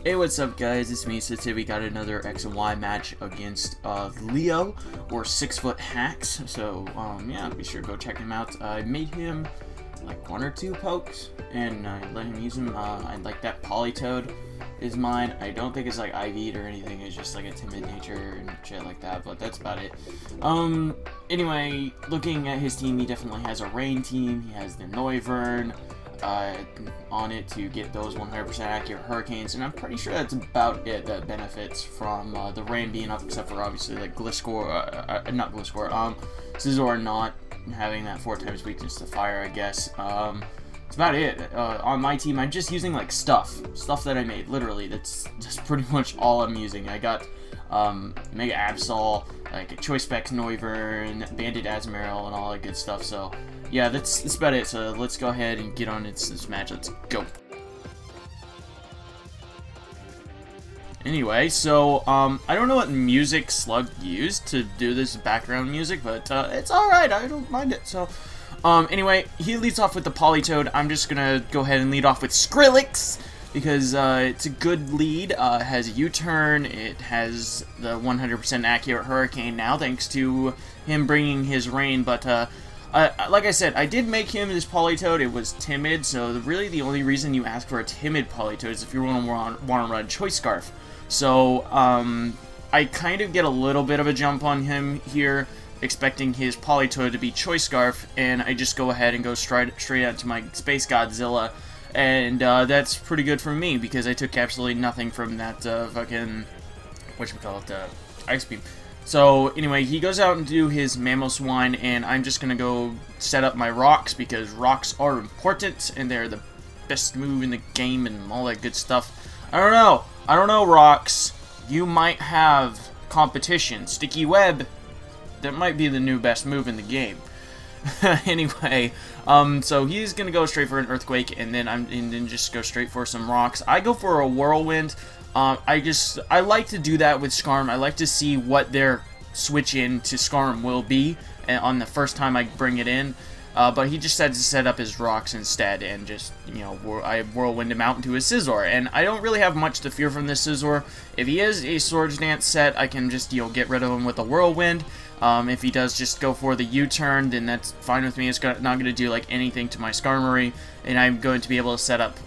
Hey, what's up guys, it's me. So today we got another X and Y match against Leo, or 6-foot hacks. So yeah, be sure to go check him out. I made him like 1 or 2 pokes and I let him use them. I like that Polytoad is mine. I don't think it's like IV'd or anything, it's just like a timid nature and shit like that, but that's about it. Anyway, looking at his team, he definitely has a rain team. He has the Noivern on it to get those 100% accurate hurricanes, and I'm pretty sure that's about it that benefits from the rain being up, except for obviously like not Gliscor, Scizor not having that 4 times weakness to fire, I guess. That's about it. On my team, I'm just using like stuff that I made, literally. That's just pretty much all I'm using. I got Mega Absol, like a Choice Specs Noivern, Bandit Azumarill, and all that good stuff. So yeah, that's about it. So let's go ahead and get on this match. Let's go. Anyway, so I don't know what music Slug used to do this background music, but it's alright, I don't mind it. So anyway, he leads off with the Polytoad. I'm just gonna go ahead and lead off with Skrillex, because it's a good lead. It has a U-turn, it has the 100% accurate hurricane now, thanks to him bringing his rain, but like I said, I did make him this Polytoad. It was timid, so really the only reason you ask for a timid Polytoad is if you want to run Choice Scarf. So, I kind of get a little bit of a jump on him here, expecting his Polytoad to be Choice Scarf, and I just go ahead and go straight out to my Space Godzilla, and that's pretty good for me, because I took absolutely nothing from that fucking, Ice Beam. So, anyway, he goes out and do his Mamoswine, and I'm just gonna go set up my rocks, because rocks are important, and they're the best move in the game, and all that good stuff. I don't know, rocks. You might have competition. Sticky Web, that might be the new best move in the game. Anyway, so he's gonna go straight for an Earthquake, and then just go straight for some rocks. I go for a Whirlwind. I like to do that with Skarm. I like to see what their switch in to Skarm will be on the first time I bring it in. But he just had to set up his rocks instead, and just, you know, I Whirlwind him out into his Scizor. And I don't really have much to fear from this Scizor. If he is a Swords Dance set, I can just, you know, get rid of him with a Whirlwind. If he does just go for the U-turn, then that's fine with me. It's not going to do, like, anything to my Skarmory, and I'm going to be able to set up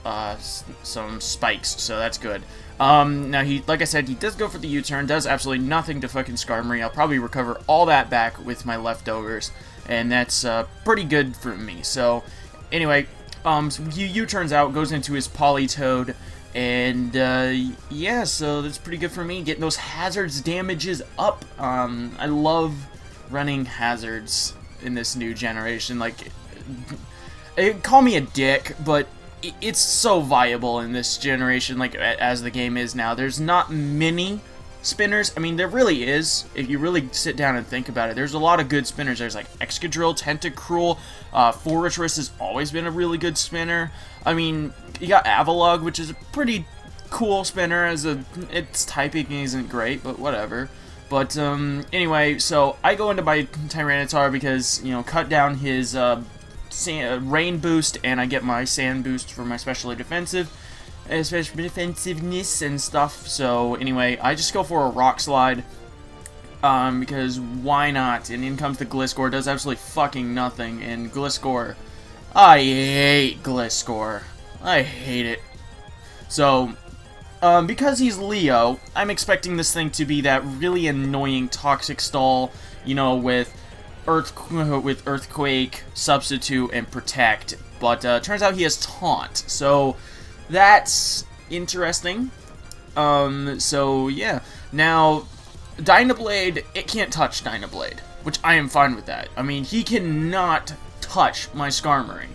some spikes, so that's good. Now, like I said, he does go for the U-turn, does absolutely nothing to fucking Skarmory. I'll probably recover all that back with my leftovers, and that's pretty good for me. So, anyway, so he U-turns out, goes into his Polytoad, and yeah, so that's pretty good for me, getting those hazards damages up. I love running hazards in this new generation. Like, call me a dick, but it's so viable in this generation, like, as the game is now. There's not many spinners. I mean, there really is, if you really sit down and think about it. There's a lot of good spinners. There's like Excadrill, Tentacruel, Forretress has always been a really good spinner. I mean, you got Avalugg, which is a pretty cool spinner. Its typing isn't great, but whatever. But anyway, so I go into my Tyranitar because, you know, cut down his rain boost, and I get my sand boost for my specially defensiveness and stuff. So anyway, I just go for a Rock Slide, because why not? And in comes the Gliscor, does absolutely fucking nothing. And Gliscor, I hate Gliscor. I hate it. So because he's Leo, I'm expecting this thing to be that really annoying Toxic Stall, you know, with Earthquake, Substitute, and Protect. But turns out he has Taunt, so that's interesting. So yeah. Now, Dynablade, it can't touch Dynablade, which I am fine with that. I mean, he cannot touch my Skarmory,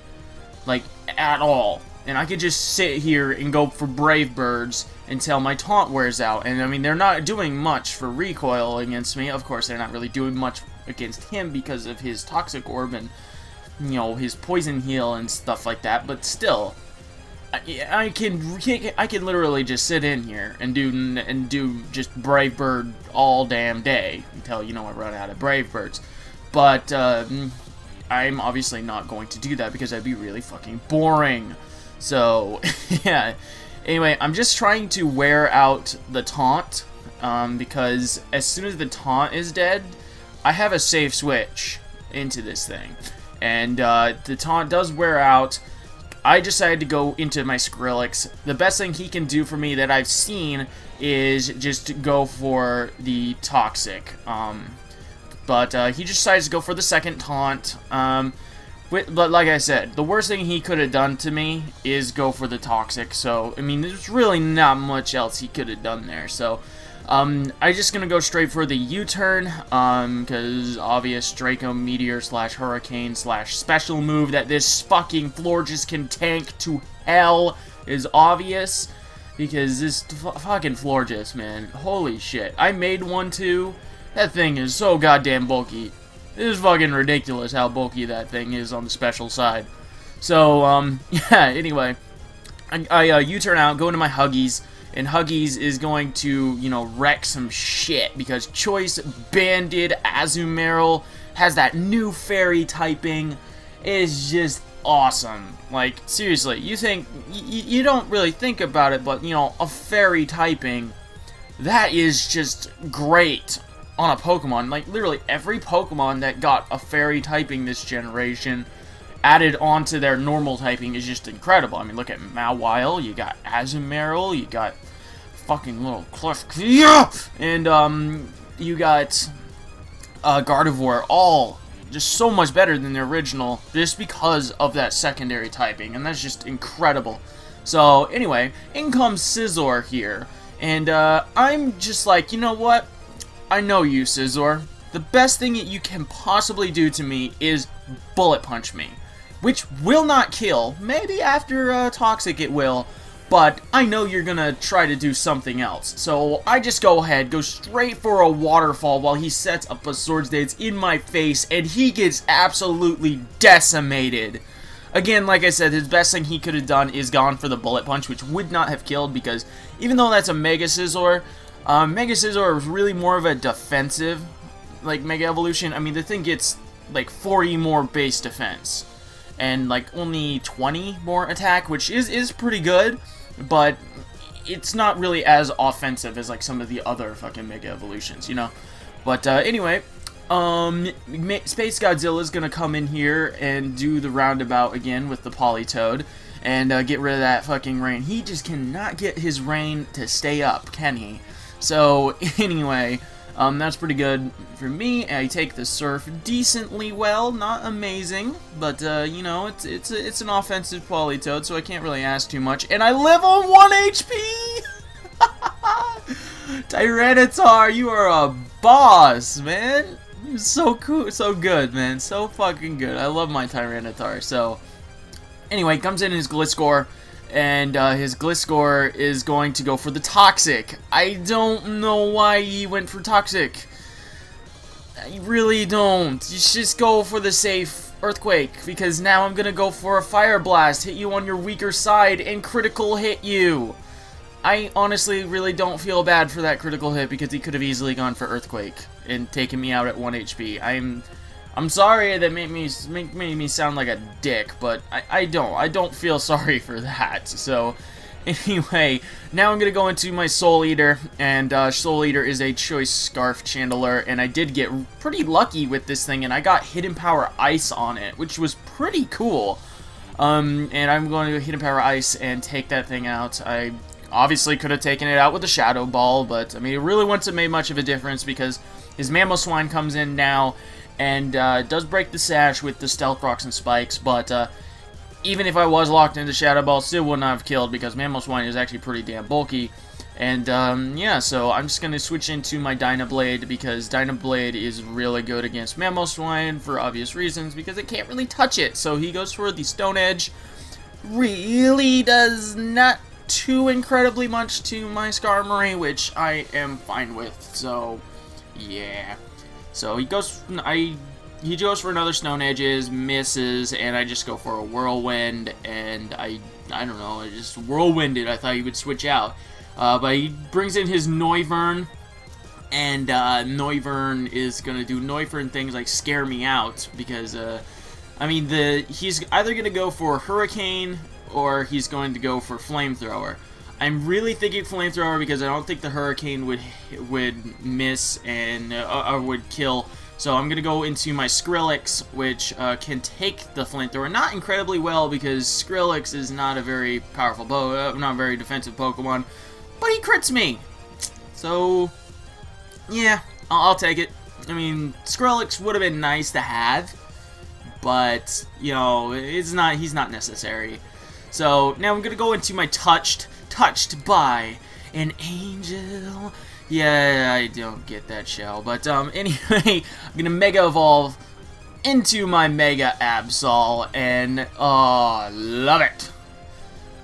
like, at all. And I could just sit here and go for Brave Birds until my Taunt wears out. And I mean, they're not doing much for recoil against me. Of course, they're not really doing much against him because of his Toxic Orb and, you know, his Poison Heal and stuff like that. But still, I can literally just sit in here and do just Brave Bird all damn day until, you know, I run out of Brave Birds. But I'm obviously not going to do that because that'd be really fucking boring. So yeah, Anyway, I'm just trying to wear out the taunt, because as soon as the taunt is dead, I have a safe switch into this thing. And the taunt does wear out. I decided to go into my Skrillex. The best thing he can do for me that I've seen is just go for the Toxic. But he just decides to go for the second taunt. But like I said, the worst thing he could have done to me is go for the Toxic. So, I mean, there's really not much else he could have done there. So, I'm just gonna go straight for the U-turn, because obvious Draco Meteor / Hurricane / special move that this fucking Florges can tank to hell is obvious, because this fucking Florges, man, holy shit. I made one too. That thing is so goddamn bulky. It is fucking ridiculous how bulky that thing is on the special side. So, yeah, anyway, I U-turn out, go into my Huggies. And Huggies is going to, you know, wreck some shit because Choice Banded Azumarill has that new fairy typing. It is just awesome. Like, seriously, you think, you don't really think about it, but, you know, a fairy typing, that is just great on a Pokemon. Like, literally, every Pokemon that got a fairy typing this generation added onto their normal typing is just incredible. I mean, look at Mawile, you got Azumarill, you got fucking little Cliff, and you got Gardevoir, all just so much better than the original just because of that secondary typing, and that's just incredible. So anyway, in comes Scizor here, and I'm just like, you know what? I know you, Scizor. The best thing that you can possibly do to me is Bullet Punch me. Which will not kill. Maybe after Toxic it will. But I know you're gonna try to do something else. So I just go ahead, go straight for a Waterfall while he sets up a Swords Dance in my face. And he gets absolutely decimated. Again, like I said, his best thing he could have done is gone for the Bullet Punch, which would not have killed. Because even though that's a Mega Scizor, Mega Scizor is really more of a defensive, like, Mega Evolution. I mean, the thing gets like 40 more base defense. And like only 20 more attack, which is pretty good, but it's not really as offensive as like some of the other fucking Mega Evolutions, you know. But anyway, Space Godzilla is gonna come in here and do the roundabout again with the Politoed and get rid of that fucking rain. He just cannot get his rain to stay up, can he? So anyway, that's pretty good for me. I take the Surf decently well, not amazing, but you know, it's an offensive Politoed, so I can't really ask too much. And I live on 1 HP. Tyranitar, you are a boss, man. So cool, so good, man, so fucking good. I love my Tyranitar. So anyway, comes in his Gliscor. And his Gliscor is going to go for the Toxic. I don't know why he went for Toxic. I really don't. You should just go for the safe Earthquake, because now I'm going to go for a Fire Blast, hit you on your weaker side, and critical hit you. I honestly really don't feel bad for that critical hit, because he could have easily gone for Earthquake and taken me out at 1 HP. I'm sorry that made me sound like a dick, but I don't feel sorry for that. So anyway, now I'm gonna go into my Soul Eater, and Soul Eater is a Choice Scarf Chandler, and I did get pretty lucky with this thing, and I got Hidden Power Ice on it, which was pretty cool. And I'm going to Hidden Power Ice and take that thing out. I obviously could have taken it out with the Shadow Ball, but I mean, it really wouldn't have made much of a difference because his Mamoswine comes in now. And does break the Sash with the Stealth Rocks and Spikes, but even if I was locked into Shadow Ball, still would not have killed because Mamoswine is actually pretty damn bulky. And yeah, so I'm just going to switch into my Dynablade because Dynablade is really good against Mamoswine for obvious reasons because it can't really touch it. So he goes for the Stone Edge. Really does not too incredibly much to my Skarmory, which I am fine with. So yeah. So he goes for another Stone Edges, misses, and I just go for a Whirlwind, and I don't know, I just Whirlwinded. I thought he would switch out. But he brings in his Noivern, and Noivern is going to do Noivern things like scare me out, because, I mean, he's either going to go for Hurricane, or he's going to go for Flamethrower. I'm really thinking Flamethrower because I don't think the Hurricane would miss and or would kill. So I'm gonna go into my Skrillex, which can take the Flamethrower. Not incredibly well because Skrillex is not a very powerful, not a very defensive Pokemon, but he crits me. So yeah, I'll take it. I mean, Skrillex would have been nice to have, but you know, he's not necessary. So now I'm gonna go into my touched by an angel. Yeah, I don't get that shell, but anyway, I'm gonna Mega Evolve into my Mega Absol, and love it.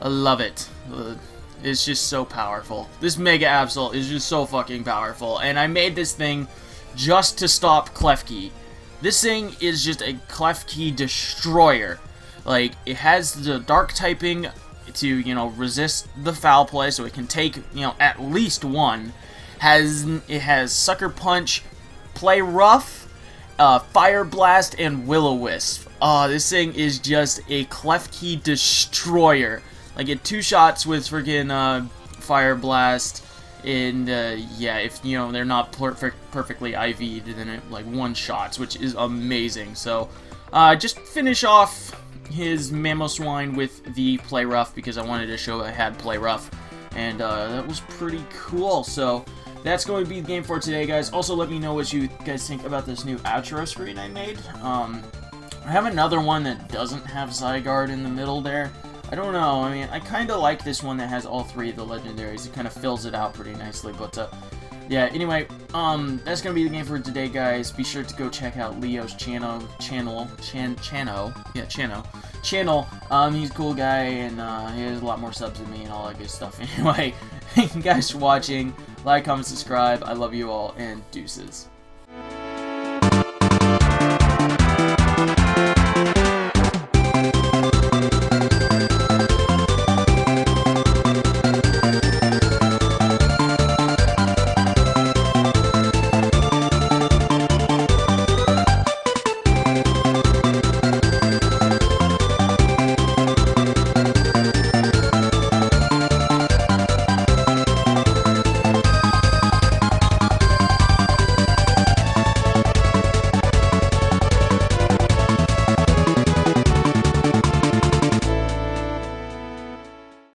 I love it. It's just so powerful. This Mega Absol is just so fucking powerful, and I made this thing just to stop Klefki. This thing is just a Klefki destroyer. Like, it has the dark typing to, you know, resist the foul play, so it can take, you know, at least one. It has Sucker Punch, Play Rough, Fire Blast, and Will-O-Wisp. This thing is just a Klefki destroyer. Like, it 2 shots with freaking Fire Blast, and yeah, if, you know, they're not perfectly IV'd, then it, like, 1 shots, which is amazing. So, just finish off his Mamoswine with the Play Rough because I wanted to show I had Play Rough, and that was pretty cool. So that's going to be the game for today, guys. Also, let me know what you guys think about this new outro screen I made. I have another one that doesn't have Zygarde in the middle there. I don't know. I mean, I kind of like this one that has all 3 of the legendaries. It kind of fills it out pretty nicely, but yeah, anyway, that's gonna be the game for today, guys. Be sure to go check out Leo's channel. He's a cool guy, and he has a lot more subs than me and all that good stuff. Anyway, thank you guys for watching. Like, comment, subscribe. I love you all, and deuces.